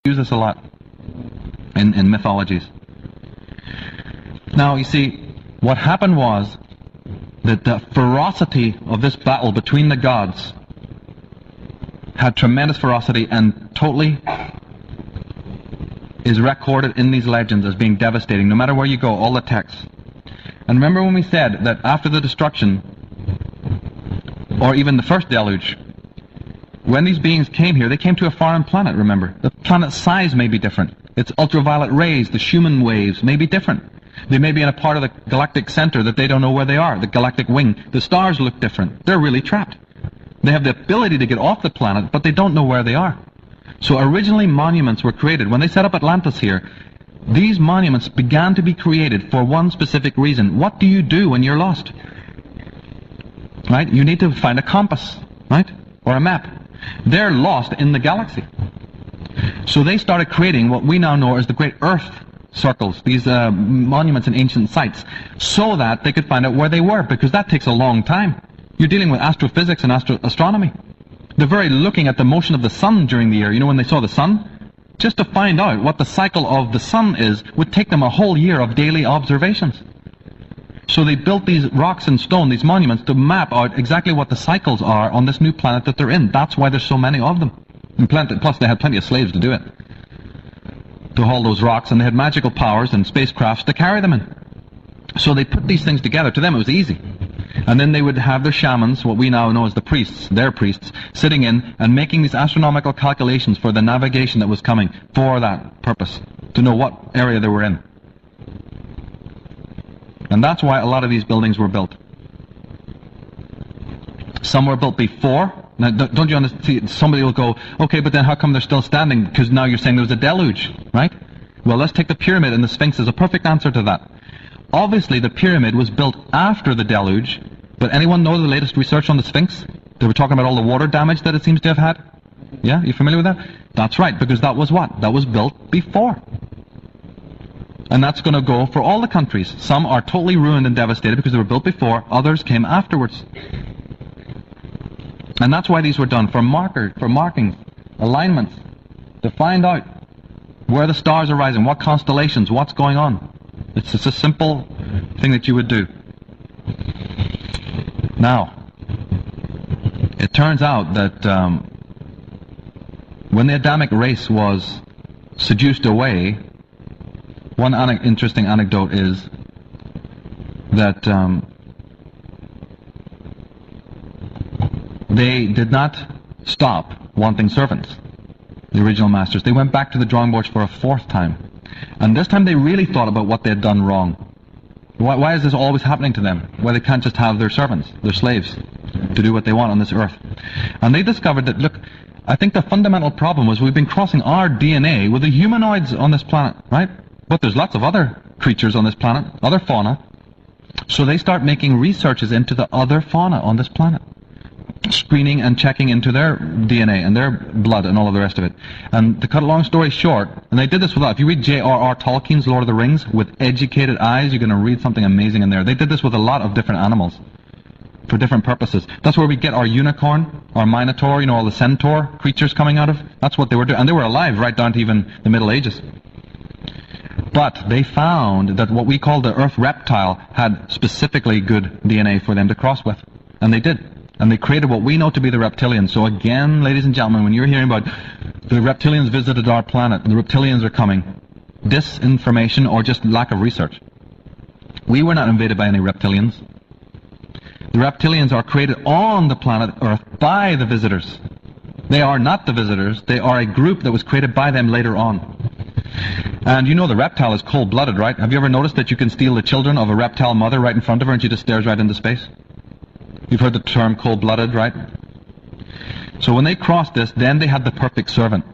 use this a lot in mythologies. Now, you see, what happened was that the ferocity of this battle between the gods had tremendous ferocity and totally is recorded in these legends as being devastating. No matter where you go, all the texts. And remember when we said that after the destruction, or even the first deluge, when these beings came here, they came to a foreign planet, remember. The planet's size may be different. Its ultraviolet rays, the Schumann waves, may be different. They may be in a part of the galactic center that they don't know where they are, the galactic wing. The stars look different. They're really trapped. They have the ability to get off the planet, but they don't know where they are. So originally monuments were created. When they set up Atlantis here, these monuments began to be created for one specific reason. What do you do when you're lost? Right? You need to find a compass, right? Or a map. They're lost in the galaxy. So they started creating what we now know as the Great Earth Circles, these monuments in ancient sites, so that they could find out where they were, because that takes a long time. You're dealing with astrophysics and astronomy. They're very looking at the motion of the sun during the year. You know, when they saw the sun, just to find out what the cycle of the sun is would take them a whole year of daily observations. So they built these rocks and stone, these monuments, to map out exactly what the cycles are on this new planet that they're in. That's why there's so many of them. And plus they had plenty of slaves to do it, to haul those rocks, and they had magical powers and spacecrafts to carry them in. So they put these things together. To them it was easy. And then they would have their shamans, what we now know as the priests, their priests, sitting in and making these astronomical calculations for the navigation that was coming for that purpose, to know what area they were in. And that's why a lot of these buildings were built. Some were built before. Now, don't you understand? Somebody will go, okay, but then how come they're still standing? Because now you're saying there was a deluge, right? Well, let's take the pyramid and the Sphinx as a perfect answer to that. Obviously, the pyramid was built after the deluge, but anyone know the latest research on the Sphinx? They were talking about all the water damage that it seems to have had. Yeah, you familiar with that? That's right, because that was what? That was built before. And that's going to go for all the countries. Some are totally ruined and devastated because they were built before, others came afterwards. And that's why these were done, for markings, alignments, to find out where the stars are rising, what constellations, what's going on. It's just a simple thing that you would do. Now, it turns out that when the Adamic race was seduced away, one interesting anecdote is that they did not stop wanting servants, the original masters. They went back to the drawing boards for a fourth time. And this time they really thought about what they had done wrong. Why is this always happening to them? Why they can't just have their servants, their slaves, to do what they want on this earth. And they discovered that, look, I think the fundamental problem was we've been crossing our DNA with the humanoids on this planet, right? But there's lots of other creatures on this planet, other fauna. So they start making researches into the other fauna on this planet, screening and checking into their DNA and their blood and all of the rest of it. And to cut a long story short, and they did this without, if you read J.R.R. Tolkien's Lord of the Rings with educated eyes, you're going to read something amazing in there. They did this with a lot of different animals for different purposes. That's where we get our unicorn, our minotaur, you know, all the centaur creatures coming out of. That's what they were doing. And they were alive right down to even the Middle Ages. But they found that what we call the Earth reptile had specifically good DNA for them to cross with. And they did. And they created what we know to be the reptilians. So again, ladies and gentlemen, when you're hearing about the reptilians visited our planet, and the reptilians are coming, disinformation or just lack of research. We were not invaded by any reptilians. The reptilians are created on the planet Earth by the visitors. They are not the visitors. They are a group that was created by them later on. And you know the reptile is cold-blooded, right? Have you ever noticed that you can steal the children of a reptile mother right in front of her and she just stares right into space? You've heard the term cold-blooded, right? So when they crossed this, then they had the perfect servant.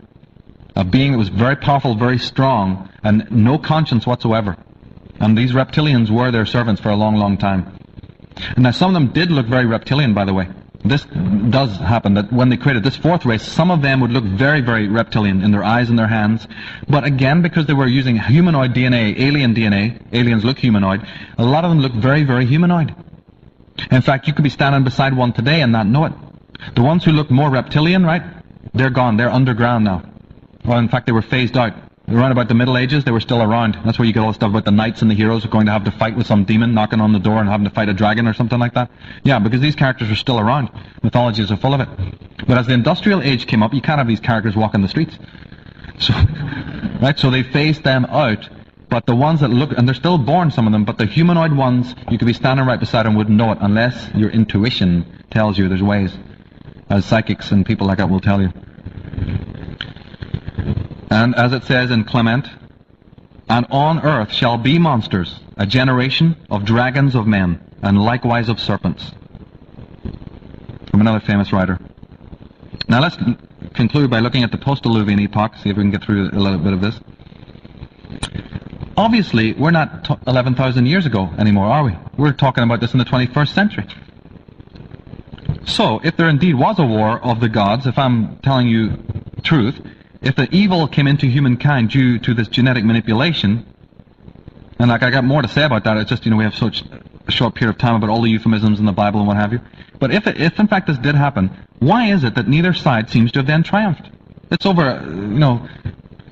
A being that was very powerful, very strong, and no conscience whatsoever. And these reptilians were their servants for a long, long time. And now some of them did look very reptilian, by the way. This does happen, that when they created this fourth race, some of them would look very, very reptilian in their eyes and their hands. But again, because they were using humanoid DNA, aliens look humanoid, a lot of them look very, very humanoid. In fact, you could be standing beside one today and not know it. The ones who look more reptilian, right, they're gone, they're underground now. Well, in fact, they were phased out. Around about the Middle Ages, they were still around. That's where you get all the stuff about the knights and the heroes going to have to fight with some demon knocking on the door and having to fight a dragon or something like that. Yeah, because these characters are still around. Mythologies are full of it. But as the industrial age came up, you can't have these characters walking the streets. So, right, so they phased them out. But the ones that look, and they're still born, some of them, but the humanoid ones, you could be standing right beside them and wouldn't know it unless your intuition tells you there's ways. As psychics and people like that will tell you. And as it says in Clement, and on earth shall be monsters, a generation of dragons of men, and likewise of serpents. From another famous writer. Now let's conclude by looking at the post-Diluvian epoch, see if we can get through a little bit of this. Obviously, we're not 11,000 years ago anymore, are we? We're talking about this in the 21st century. So, if there indeed was a war of the gods, if I'm telling you truth, if the evil came into humankind due to this genetic manipulation, and like I got more to say about that, it's just, we have such a short period of time about all the euphemisms in the Bible and what have you. But if in fact this did happen, why is it that neither side seems to have then triumphed? It's over,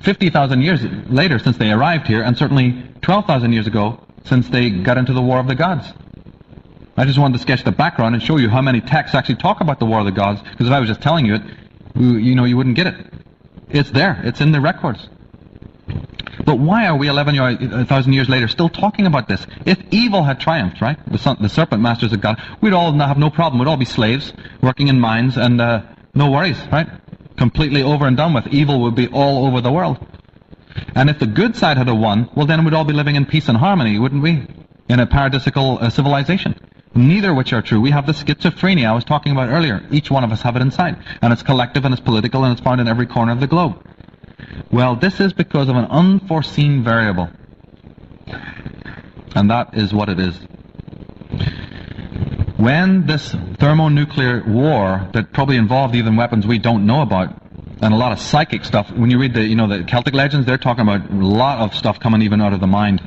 50,000 years later since they arrived here, and certainly 12,000 years ago since they got into the War of the Gods. I just wanted to sketch the background and show you how many texts actually talk about the War of the Gods, because if I was just telling you it, you wouldn't get it. It's there. It's in the records. But why are we 11,000 years later still talking about this? If evil had triumphed, right, the serpent masters of God, we'd all have no problem. We'd all be slaves, working in mines, and no worries, right? Completely over and done with. Evil would be all over the world. And if the good side had won, well then we'd all be living in peace and harmony, wouldn't we? In a paradisical civilization. Neither of which are true. We have the schizophrenia I was talking about earlier. Each one of us have it inside. And it's collective and it's political and it's found in every corner of the globe. Well, this is because of an unforeseen variable. And that is what it is. When this thermonuclear war that probably involved even weapons we don't know about, and a lot of psychic stuff, when you read the Celtic legends, they're talking about a lot of stuff coming even out of the mind.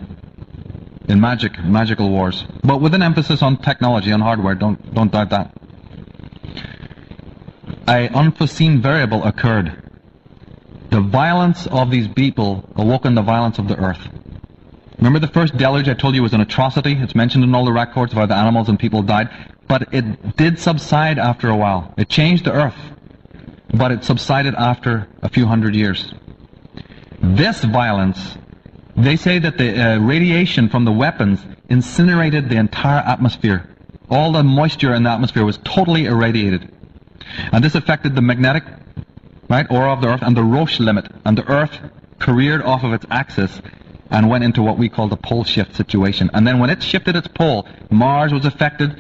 In magical wars. But with an emphasis on technology, on hardware, don't doubt that. An unforeseen variable occurred. The violence of these people awoken the violence of the earth. Remember the first deluge I told you was an atrocity? It's mentioned in all the records of how the animals and people died. But it did subside after a while. It changed the earth. But it subsided after a few hundred years. This violence, they say that the radiation from the weapons incinerated the entire atmosphere. All the moisture in the atmosphere was totally irradiated. And this affected the magnetic, aura of the earth and the Roche limit. And the earth careered off of its axis and went into what we call the pole shift situation. And then when it shifted its pole, Mars was affected,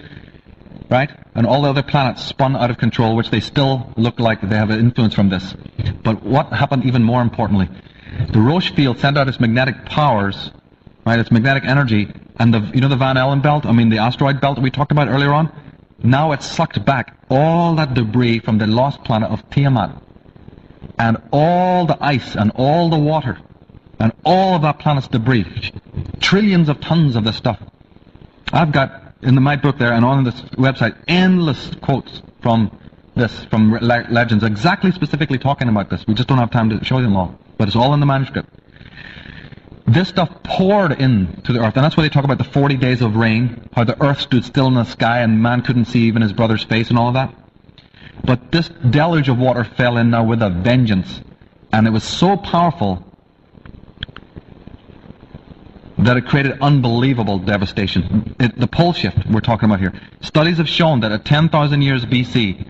and all the other planets spun out of control, which they still look like they have an influence from this. But what happened even more importantly? The Roche field sent out its magnetic powers, its magnetic energy, and the Van Allen belt, the asteroid belt that we talked about earlier on, now it's sucked back all that debris from the lost planet of Tiamat, and all the ice and all the water, and all of that planet's debris, trillions of tons of this stuff. I've got, in my book there, and on this website, endless quotes from legends, exactly specifically talking about this. We just don't have time to show them all. But it's all in the manuscript. This stuff poured into the earth, and that's why they talk about the 40 days of rain, how the earth stood still in the sky and man couldn't see even his brother's face and all of that. But this deluge of water fell in now with a vengeance, and it was so powerful that it created unbelievable devastation. The pole shift we're talking about here. Studies have shown that at 10,000 years BC,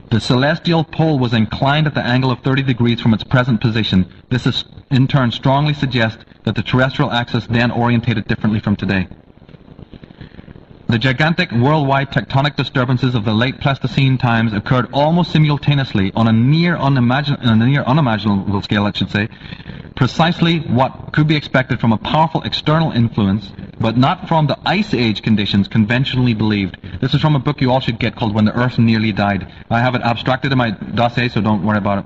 the celestial pole was inclined at the angle of 30 degrees from its present position. This is, in turn, strongly suggests that the terrestrial axis then orientated differently from today. The gigantic worldwide tectonic disturbances of the late Pleistocene times occurred almost simultaneously on a near unimaginable scale, I should say, precisely what could be expected from a powerful external influence, but not from the Ice Age conditions conventionally believed. This is from a book you all should get called When the Earth Nearly Died. I have it abstracted in my dossier, so don't worry about it.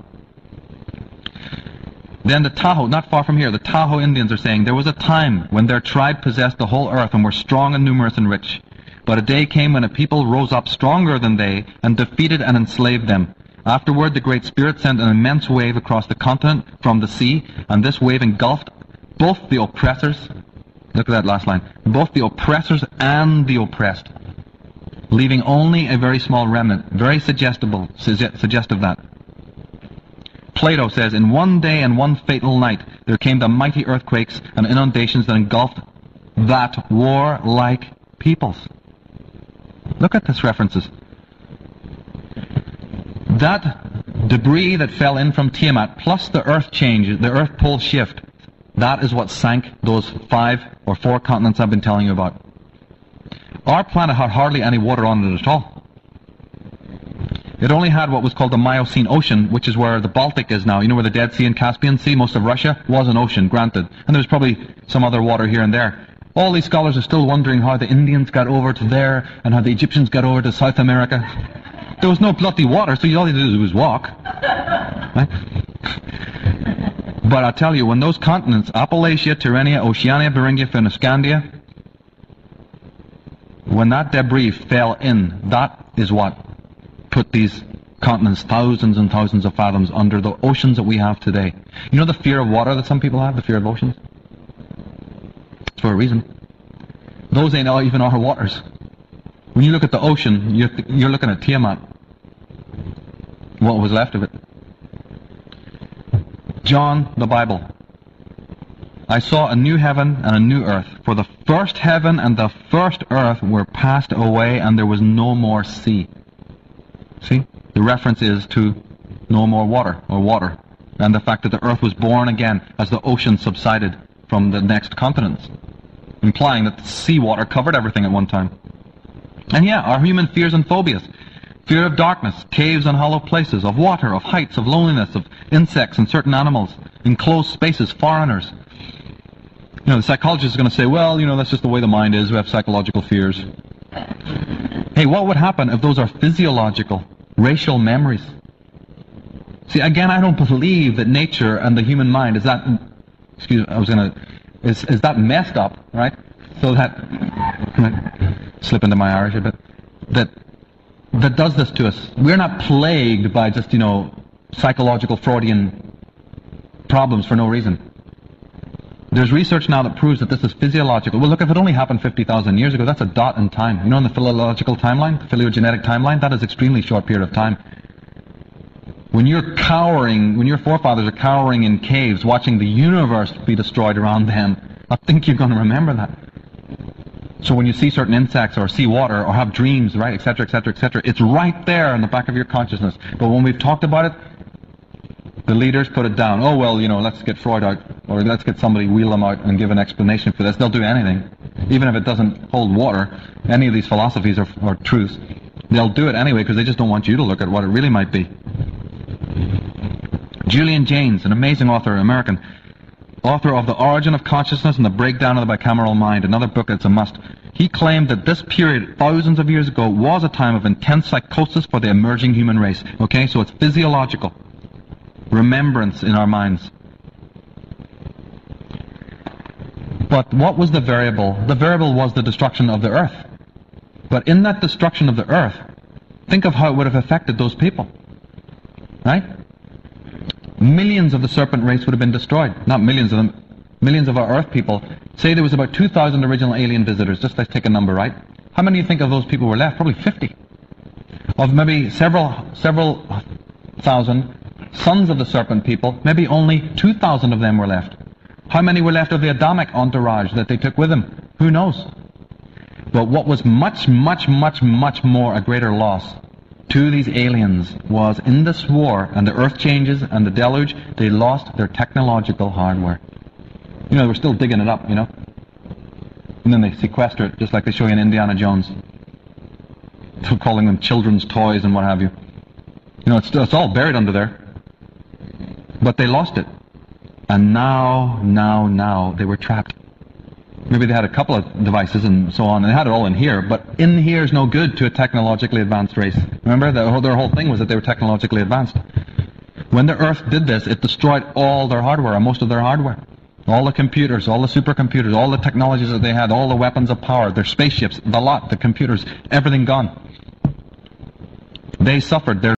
Then the Tahoe, not far from here, the Tahoe Indians are saying, there was a time when their tribe possessed the whole earth and were strong and numerous and rich. But a day came when a people rose up stronger than they and defeated and enslaved them. Afterward, the Great Spirit sent an immense wave across the continent from the sea, and this wave engulfed both the oppressors, look at that last line, both the oppressors and the oppressed, leaving only a very small remnant. Very suggestive that. Plato says, in one day and one fatal night, there came the mighty earthquakes and inundations that engulfed that warlike peoples. Look at this references. That debris that fell in from Tiamat, plus the earth change, the earth pole shift, that is what sank those 5 or 4 continents I've been telling you about. Our planet had hardly any water on it at all. It only had what was called the Miocene Ocean, which is where the Baltic is now. You know where the Dead Sea and Caspian Sea, most of Russia, was an ocean, granted. And there's probably some other water here and there. All these scholars are still wondering how the Indians got over to there and how the Egyptians got over to South America. There was no bloody water, so all you did was walk. Right? But I tell you, when those continents, Appalachia, Tyrrhenia, Oceania, Beringia, Fennoscandia, when that debris fell in, that is what put these continents thousands and thousands of fathoms under the oceans that we have today. You know the fear of water that some people have, the fear of oceans? It's for a reason. Those ain't even our waters. When you look at the ocean, you're looking at Tiamat. What was left of it? John, the Bible. I saw a new heaven and a new earth, for the first heaven and the first earth were passed away, and there was no more sea. See? The reference is to no more water, or water, and the fact that the earth was born again as the ocean subsided from the next continents, implying that the seawater covered everything at one time. And yeah, our human fears and phobias. Fear of darkness, caves and hollow places, of water, of heights, of loneliness, of insects and certain animals, enclosed spaces, foreigners. You know, the psychologist is going to say, well, you know, that's just the way the mind is. We have psychological fears. Hey, what would happen if those are physiological, racial memories? See, again, I don't believe that nature and the human mind is that, is that messed up, right? So that, slip into my Irish a bit, that does this to us. We're not plagued by just, psychological Freudian problems for no reason. There's research now that proves that this is physiological. Well, look, if it only happened 50,000 years ago, that's a dot in time. You know, in the phylological timeline, the phylogenetic timeline, that is an extremely short period of time. When you're cowering, when your forefathers are cowering in caves, watching the universe be destroyed around them, I think you're going to remember that. So when you see certain insects or see water or have dreams, right, etc., etc., etc., it's right there in the back of your consciousness. But when we've talked about it, the leaders put it down. Oh, well, let's get Freud out, or let's get somebody, wheel them out and give an explanation for this. They'll do anything. Even if it doesn't hold water, any of these philosophies or truths, they'll do it anyway because they just don't want you to look at what it really might be. Julian Jaynes, an amazing author, American, author of The Origin of Consciousness and the Breakdown of the Bicameral Mind, another book that's a must. He claimed that this period, thousands of years ago, was a time of intense psychosis for the emerging human race. Okay, so it's physiological. Remembrance in our minds. But what was the variable? The variable was the destruction of the earth. But in that destruction of the earth, think of how it would have affected those people. Right? Millions of the serpent race would have been destroyed. Not millions of them. Millions of our earth people. Say there was about 2,000 original alien visitors. Just let's take a number, right? How many do you think of those people were left? Probably 50. Of maybe several thousand sons of the serpent people, maybe only 2,000 of them were left. How many were left of the Adamic entourage that they took with them? Who knows? But what was much, much, much, much more a greater loss to these aliens was in this war and the earth changes and the deluge, they lost their technological hardware. We're still digging it up, And then they sequester it, just like they show you in Indiana Jones. They're calling them children's toys and what have you. It's all buried under there. But they lost it. And now, they were trapped. Maybe they had a couple of devices and so on, and they had it all in here, but in here is no good to a technologically advanced race. Remember, their whole thing was that they were technologically advanced. When the Earth did this, it destroyed all their hardware, or most of their hardware. All the computers, all the supercomputers, all the technologies that they had, all the weapons of power, their spaceships, the lot, the computers, everything gone. They suffered.